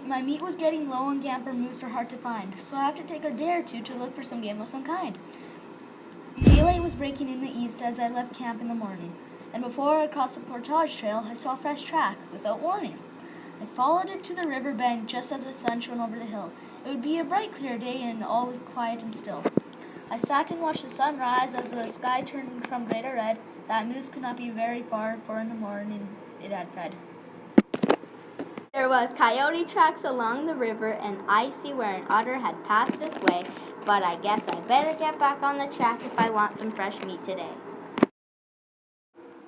My meat was getting low and camper moose are hard to find, so I have to take a day or two to look for some game of some kind. Daylight was breaking in the east as I left camp in the morning, and before I crossed the portage trail, I saw a fresh track, without warning. I followed it to the river bank just as the sun shone over the hill. It would be a bright, clear day, and all was quiet and still. I sat and watched the sun rise as the sky turned from gray to red. That moose could not be very far, for in the morning it had fed. There was coyote tracks along the river, and I see where an otter had passed this way, but I guess I better get back on the track if I want some fresh meat today.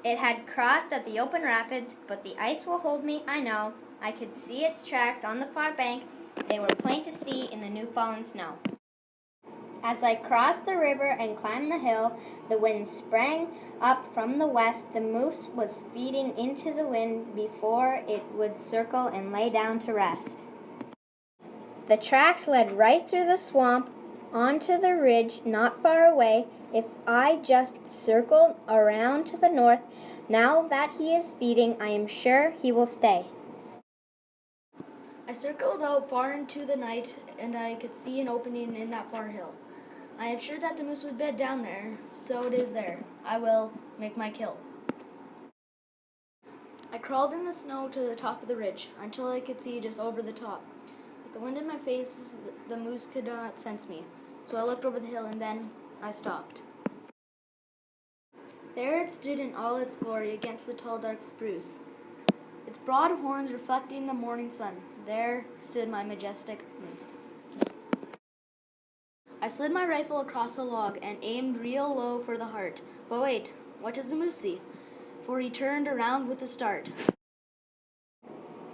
It had crossed at the open rapids, but the ice will hold me, I know. I could see its tracks on the far bank. They were plain to see in the new fallen snow. As I crossed the river and climbed the hill, the wind sprang up from the west. The moose was feeding into the wind before it would circle and lay down to rest. The tracks led right through the swamp onto the ridge not far away. If I just circled around to the north, now that he is feeding, I am sure he will stay. I circled out far into the night, and I could see an opening in that far hill. I am sure that the moose would bed down there, so it is there. I will make my kill. I crawled in the snow to the top of the ridge until I could see just over the top. With the wind in my face, the moose could not sense me, so I looked over the hill and then I stopped. There it stood in all its glory against the tall dark spruce, its broad horns reflecting the morning sun. There stood my majestic moose. I slid my rifle across a log and aimed real low for the heart. But wait, what does the moose see? For he turned around with a start.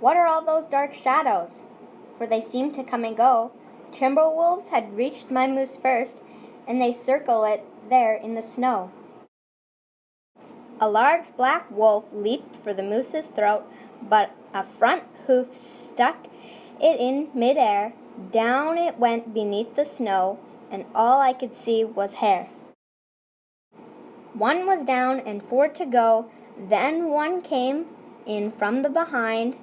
What are all those dark shadows? For they seem to come and go. Timber wolves had reached my moose first, and they circle it there in the snow. A large black wolf leaped for the moose's throat, but a front hoof stuck it in midair. Down it went beneath the snow, and all I could see was hair. One was down and 4 to go. Then one came in from the behind.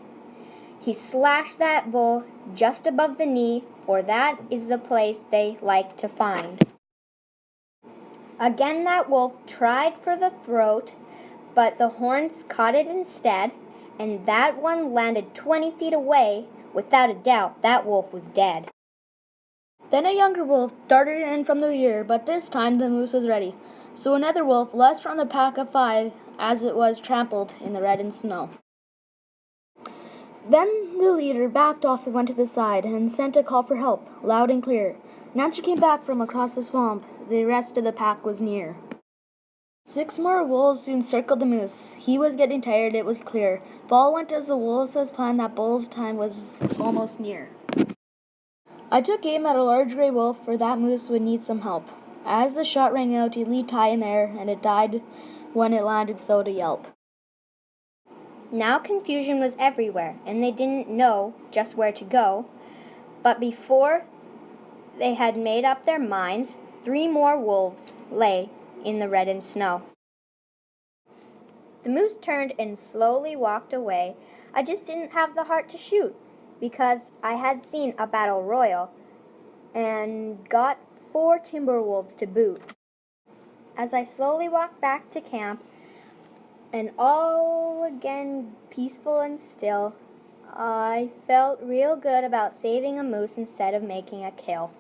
He slashed that bull just above the knee, for that is the place they like to find. Again that wolf tried for the throat, but the horns caught it instead, and that one landed 20 feet away. Without a doubt, that wolf was dead. Then a younger wolf darted in from the rear, but this time the moose was ready. So another wolf, less from the pack of 5, as it was trampled in the reddened snow. Then the leader backed off and went to the side and sent a call for help, loud and clear. An answer came back from across the swamp. The rest of the pack was near. 6 more wolves soon circled the moose. He was getting tired, it was clear. But all went as the wolves had planned. That bull's time was almost near. I took aim at a large gray wolf, for that moose would need some help. As the shot rang out, he leaped high in the air, and it died when it landed without a yelp. Now confusion was everywhere, and they didn't know just where to go. But before they had made up their minds, 3 more wolves lay in the reddened snow. The moose turned and slowly walked away. I just didn't have the heart to shoot, because I had seen a battle royal and got 4 timber wolves to boot. As I slowly walked back to camp, and all again peaceful and still, I felt real good about saving a moose instead of making a kill.